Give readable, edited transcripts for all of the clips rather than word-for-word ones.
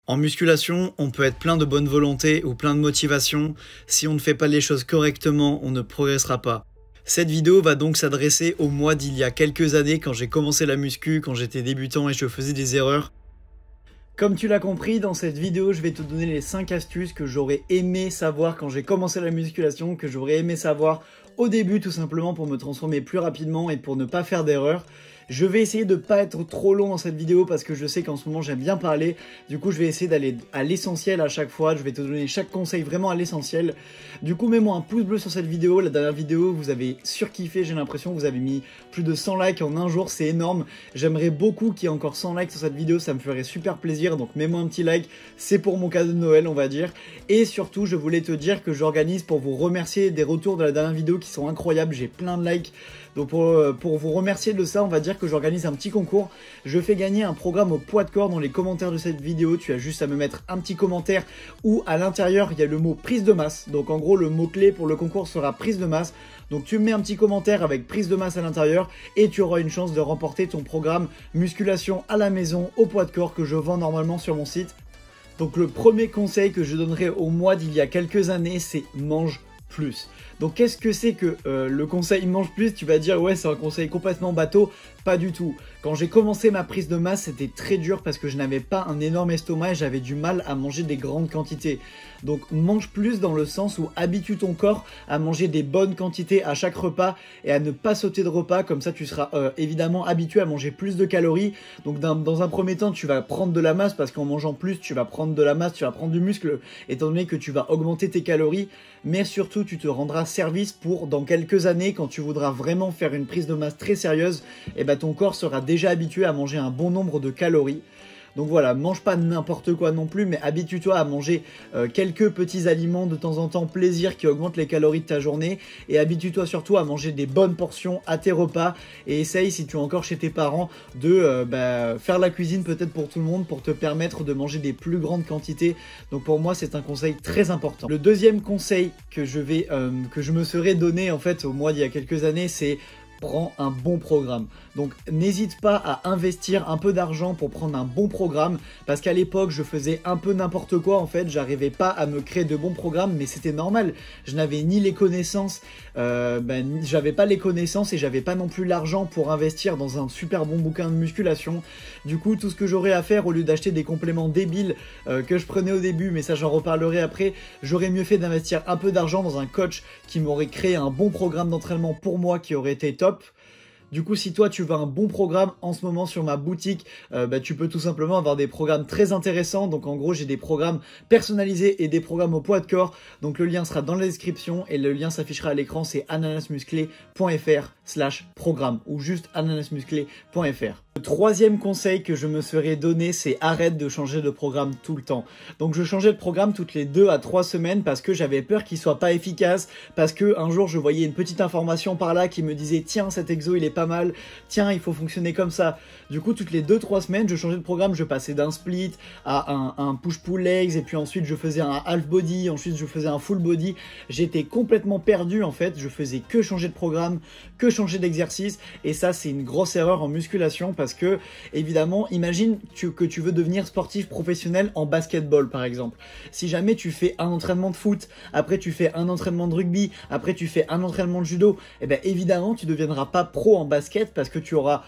En musculation, on peut être plein de bonne volonté ou plein de motivation. Si on ne fait pas les choses correctement, on ne progressera pas. Cette vidéo va donc s'adresser au moi d'il y a quelques années quand j'ai commencé la muscu, quand j'étais débutant et je faisais des erreurs. Comme tu l'as compris, dans cette vidéo, je vais te donner les 5 astuces que j'aurais aimé savoir quand j'ai commencé la musculation, que j'aurais aimé savoir au début tout simplement pour me transformer plus rapidement et pour ne pas faire d'erreurs. Je vais essayer de ne pas être trop long dans cette vidéo parce que je sais qu'en ce moment j'aime bien parler. Du coup, je vais essayer d'aller à l'essentiel à chaque fois. Je vais te donner chaque conseil vraiment à l'essentiel. Du coup, mets-moi un pouce bleu sur cette vidéo. La dernière vidéo, vous avez surkiffé. J'ai l'impression que vous avez mis plus de 100 likes en un jour. C'est énorme. J'aimerais beaucoup qu'il y ait encore 100 likes sur cette vidéo. Ça me ferait super plaisir. Donc, mets-moi un petit like. C'est pour mon cadeau de Noël, on va dire. Et surtout, je voulais te dire que j'organise pour vous remercier des retours de la dernière vidéo qui sont incroyables. J'ai plein de likes. Donc pour vous remercier de ça, on va dire que j'organise un petit concours. Je fais gagner un programme au poids de corps dans les commentaires de cette vidéo. Tu as juste à me mettre un petit commentaire où à l'intérieur il y a le mot prise de masse. Donc en gros le mot clé pour le concours sera prise de masse. Donc tu me mets un petit commentaire avec prise de masse à l'intérieur et tu auras une chance de remporter ton programme musculation à la maison au poids de corps que je vends normalement sur mon site. Donc le premier conseil que je donnerai au moi d'il y a quelques années, c'est mange plus. Donc qu'est-ce que c'est que le conseil mange plus? Tu vas dire ouais, c'est un conseil complètement bateau. Pas du tout. Quand j'ai commencé ma prise de masse, c'était très dur parce que je n'avais pas un énorme estomac et j'avais du mal à manger des grandes quantités. Donc mange plus dans le sens où habitue ton corps à manger des bonnes quantités à chaque repas et à ne pas sauter de repas. Comme ça, tu seras évidemment habitué à manger plus de calories. Donc dans un premier temps, tu vas prendre de la masse parce qu'en mangeant plus, tu vas prendre de la masse, tu vas prendre du muscle étant donné que tu vas augmenter tes calories. Mais surtout, tu te rendras service pour dans quelques années, quand tu voudras vraiment faire une prise de masse très sérieuse, et ben ton corps sera déjà habitué à manger un bon nombre de calories. Donc voilà, mange pas n'importe quoi non plus, mais habitue-toi à manger quelques petits aliments de temps en temps, plaisir, qui augmentent les calories de ta journée. Et habitue-toi surtout à manger des bonnes portions à tes repas. Et essaye, si tu es encore chez tes parents, de faire la cuisine peut-être pour tout le monde, pour te permettre de manger des plus grandes quantités. Donc pour moi, c'est un conseil très important. Le deuxième conseil que je me serais donné en fait au mois d'il y a quelques années, c'est prends un bon programme. Donc n'hésite pas à investir un peu d'argent pour prendre un bon programme, parce qu'à l'époque je faisais un peu n'importe quoi en fait, j'arrivais pas à me créer de bons programmes, mais c'était normal, je n'avais ni les connaissances, j'avais pas les connaissances et j'avais pas non plus l'argent pour investir dans un super bon bouquin de musculation. Du coup tout ce que j'aurais à faire, au lieu d'acheter des compléments débiles que je prenais au début, mais ça j'en reparlerai après, j'aurais mieux fait d'investir un peu d'argent dans un coach qui m'aurait créé un bon programme d'entraînement pour moi qui aurait été top. Du coup, si toi tu veux un bon programme en ce moment sur ma boutique, tu peux tout simplement avoir des programmes très intéressants. Donc en gros, j'ai des programmes personnalisés et des programmes au poids de corps. Donc le lien sera dans la description et le lien s'affichera à l'écran, c'est ananasmusclé.fr/programme ou juste ananasmusclé.fr. Le troisième conseil que je me serais donné, c'est arrête de changer de programme tout le temps. Donc je changeais de programme toutes les 2 à 3 semaines parce que j'avais peur qu'il soit pas efficace, parce que un jour je voyais une petite information par là qui me disait tiens, cet exo il est pas mal, tiens il faut fonctionner comme ça. Du coup toutes les 2-3 semaines je changeais de programme, je passais d'un split à un push-pull legs et puis ensuite je faisais un half body, ensuite je faisais un full body. J'étais complètement perdu en fait, je faisais que changer de programme, que changer d'exercice, et ça c'est une grosse erreur en musculation parce que évidemment imagine que tu veux devenir sportif professionnel en basketball par exemple. Si jamais tu fais un entraînement de foot, après tu fais un entraînement de rugby, après tu fais un entraînement de judo, et bien évidemment tu ne deviendras pas pro en basket parce que tu auras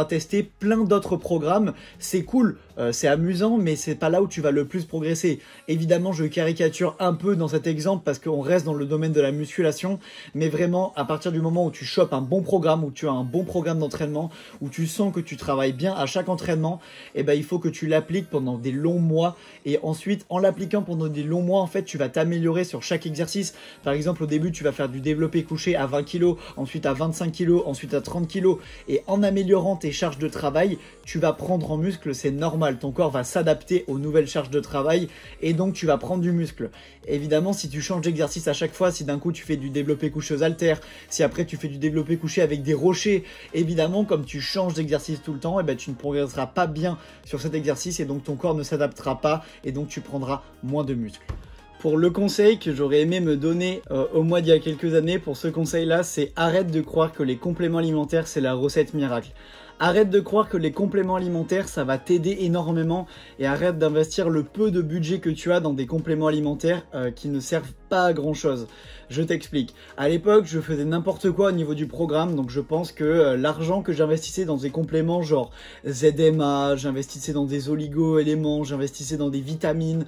testé plein d'autres programmes. C'est cool, c'est amusant, mais c'est pas là où tu vas le plus progresser. Évidemment je caricature un peu dans cet exemple parce qu'on reste dans le domaine de la musculation, mais vraiment à partir du moment où tu chopes un bon programme, où tu as un bon programme d'entraînement, où tu sens que tu travailles bien à chaque entraînement, et ben il faut que tu l'appliques pendant des longs mois, et ensuite en l'appliquant pendant des longs mois en fait tu vas t'améliorer sur chaque exercice. Par exemple au début tu vas faire du développé couché à 20 kg, ensuite à 25 kg, ensuite à 30 kg, et en améliorant tes charges de travail tu vas prendre en muscle, c'est normal, ton corps va s'adapter aux nouvelles charges de travail et donc tu vas prendre du muscle. Évidemment si tu changes d'exercice à chaque fois, si d'un coup tu fais du développé couché aux haltères, si après tu fais du développé couché avec des rochers, évidemment comme tu changes d'exercice tout le temps, et ben tu ne progresseras pas bien sur cet exercice et donc ton corps ne s'adaptera pas et donc tu prendras moins de muscles. Pour le conseil que j'aurais aimé me donner au mois d'il y a quelques années, pour ce conseil là, c'est arrête de croire que les compléments alimentaires c'est la recette miracle. Arrête de croire que les compléments alimentaires, ça va t'aider énormément et arrête d'investir le peu de budget que tu as dans des compléments alimentaires qui ne servent pas à grand chose. Je t'explique. À l'époque, je faisais n'importe quoi au niveau du programme, donc je pense que l'argent que j'investissais dans des compléments genre ZMA, j'investissais dans des oligo-éléments, j'investissais dans des vitamines,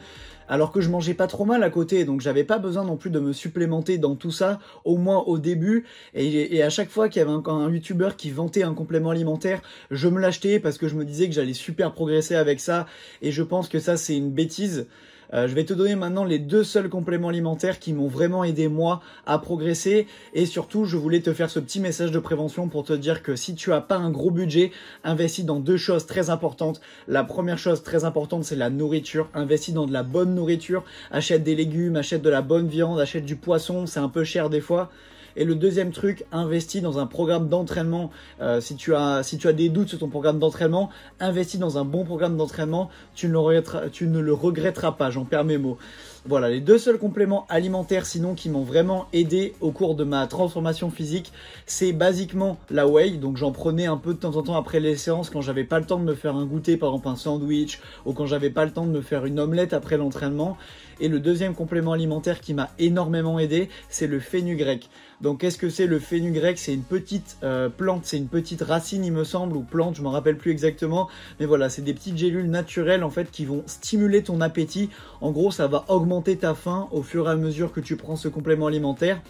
alors que je mangeais pas trop mal à côté, donc j'avais pas besoin non plus de me supplémenter dans tout ça, au moins au début, et à chaque fois qu'il y avait un youtubeur qui vantait un complément alimentaire, je me l'achetais parce que je me disais que j'allais super progresser avec ça, et je pense que ça c'est une bêtise. Je vais te donner maintenant les 2 seuls compléments alimentaires qui m'ont vraiment aidé moi à progresser, et surtout je voulais te faire ce petit message de prévention pour te dire que si tu as pas un gros budget, investis dans 2 choses très importantes. La première chose très importante, c'est la nourriture. Investis dans de la bonne nourriture, achète des légumes, achète de la bonne viande, achète du poisson, c'est un peu cher des fois. Et le deuxième truc, investis dans un programme d'entraînement. Si tu as des doutes sur ton programme d'entraînement, investis dans un bon programme d'entraînement, tu ne le regretteras pas, j'en perds mes mots. Voilà, les 2 seuls compléments alimentaires sinon qui m'ont vraiment aidé au cours de ma transformation physique, c'est basiquement la whey. Donc j'en prenais un peu de temps en temps après les séances quand j'avais pas le temps de me faire un goûter, par exemple un sandwich, ou quand j'avais pas le temps de me faire une omelette après l'entraînement. Et le deuxième complément alimentaire qui m'a énormément aidé, c'est le fenugrec. Donc qu'est-ce que c'est le fenugrec? C'est une petite plante, c'est une petite racine il me semble, ou plante, je m'en rappelle plus exactement. Mais voilà, c'est des petites gélules naturelles en fait qui vont stimuler ton appétit. En gros, ça va augmenter ta faim au fur et à mesure que tu prends ce complément alimentaire.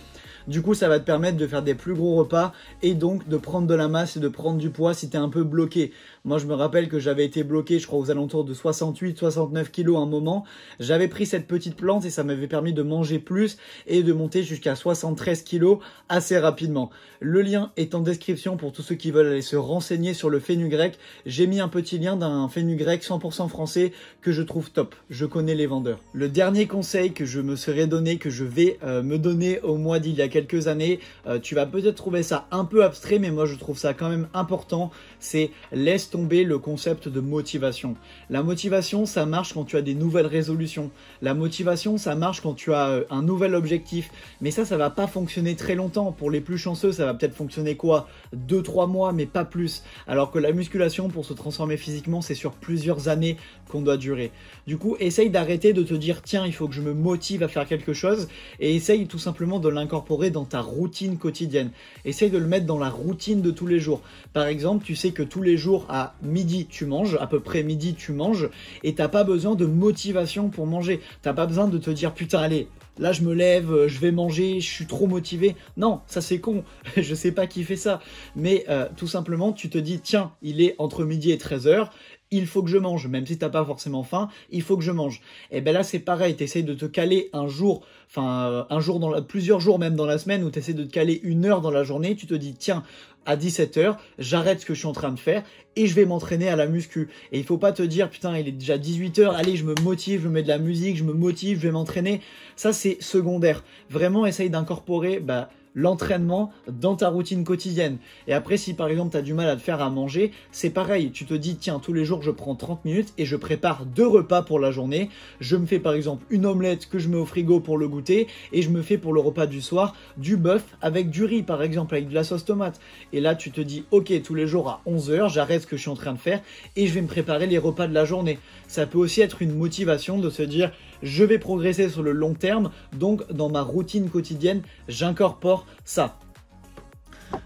Du coup, ça va te permettre de faire des plus gros repas et donc de prendre de la masse et de prendre du poids si tu es un peu bloqué. Moi, je me rappelle que j'avais été bloqué, je crois, aux alentours de 68-69 kilos à un moment. J'avais pris cette petite plante et ça m'avait permis de manger plus et de monter jusqu'à 73 kilos assez rapidement. Le lien est en description pour tous ceux qui veulent aller se renseigner sur le fenugrec. J'ai mis un petit lien d'un fenugrec 100% français que je trouve top. Je connais les vendeurs. Le dernier conseil que je me serais donné, que je vais me donner au mois d'il y a quelques années, tu vas peut-être trouver ça un peu abstrait, mais moi je trouve ça quand même important, c'est laisse tomber le concept de motivation. La motivation, ça marche quand tu as des nouvelles résolutions. La motivation, ça marche quand tu as un nouvel objectif. Mais ça va pas fonctionner très longtemps. Pour les plus chanceux, ça va peut-être fonctionner quoi? 2-3 mois, mais pas plus. Alors que la musculation, pour se transformer physiquement, c'est sur plusieurs années qu'on doit durer. Du coup, essaye d'arrêter de te dire, tiens, il faut que je me motive à faire quelque chose, et essaye tout simplement de l'incorporer dans ta routine quotidienne. Essaye de le mettre dans la routine de tous les jours. Par exemple, tu sais que tous les jours à midi tu manges, à peu près midi tu manges, et t'as pas besoin de motivation pour manger. T'as pas besoin de te dire putain allez, là je me lève, je vais manger, je suis trop motivé. Non, ça c'est con, je sais pas qui fait ça. Mais tout simplement tu te dis tiens, il est entre midi et 13h, il faut que je mange, même si t'as pas forcément faim, il faut que je mange. Et ben là c'est pareil, t'essayes de te caler un jour, plusieurs jours même dans la semaine, où t'essayes de te caler 1 heure dans la journée, tu te dis tiens, à 17h, j'arrête ce que je suis en train de faire et je vais m'entraîner à la muscu. Et il faut pas te dire putain il est déjà 18h, allez je me motive, je mets de la musique, je me motive, je vais m'entraîner. Ça c'est secondaire. Vraiment essaye d'incorporer l'entraînement dans ta routine quotidienne. Et après, si par exemple tu as du mal à te faire à manger, c'est pareil, tu te dis tiens, tous les jours je prends 30 minutes et je prépare 2 repas pour la journée. Je me fais par exemple une omelette que je mets au frigo pour le goûter, et je me fais pour le repas du soir du bœuf avec du riz par exemple, avec de la sauce tomate. Et là tu te dis ok, tous les jours à 11h j'arrête ce que je suis en train de faire et je vais me préparer les repas de la journée. Ça peut aussi être une motivation de se dire je vais progresser sur le long terme, donc dans ma routine quotidienne j'incorpore ça.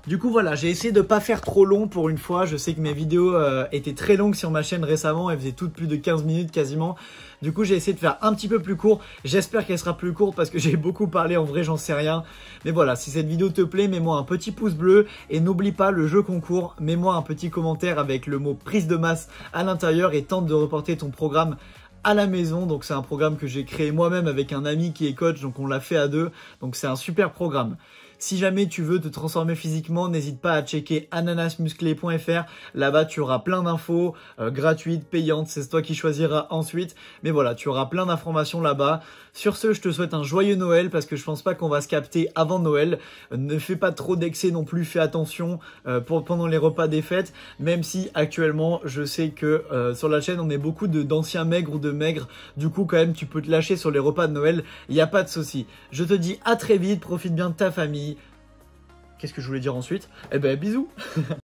Du coup voilà, j'ai essayé de pas faire trop long pour une fois. Je sais que mes vidéos étaient très longues sur ma chaîne récemment, elles faisaient toutes plus de 15 minutes quasiment. Du coup j'ai essayé de faire un petit peu plus court. J'espère qu'elle sera plus courte parce que j'ai beaucoup parlé, en vrai j'en sais rien. Mais voilà, si cette vidéo te plaît, mets-moi un petit pouce bleu et n'oublie pas le jeu concours. Mets-moi un petit commentaire avec le mot prise de masse à l'intérieur et tente de reporter ton programme à la maison. Donc c'est un programme que j'ai créé moi-même avec un ami qui est coach, donc on l'a fait à 2. Donc c'est un super programme. Si jamais tu veux te transformer physiquement, n'hésite pas à checker ananasmusclé.fr. Là-bas, tu auras plein d'infos gratuites, payantes. C'est toi qui choisiras ensuite. Mais voilà, tu auras plein d'informations là-bas. Sur ce, je te souhaite un joyeux Noël parce que je pense pas qu'on va se capter avant Noël. Ne fais pas trop d'excès non plus. Fais attention pendant les repas des fêtes. Même si actuellement, je sais que sur la chaîne, on est beaucoup d'anciens maigres ou de maigres. Du coup, quand même, tu peux te lâcher sur les repas de Noël. Il n'y a pas de souci. Je te dis à très vite. Profite bien de ta famille. Qu'est-ce que je voulais dire ensuite? Eh ben, bisous.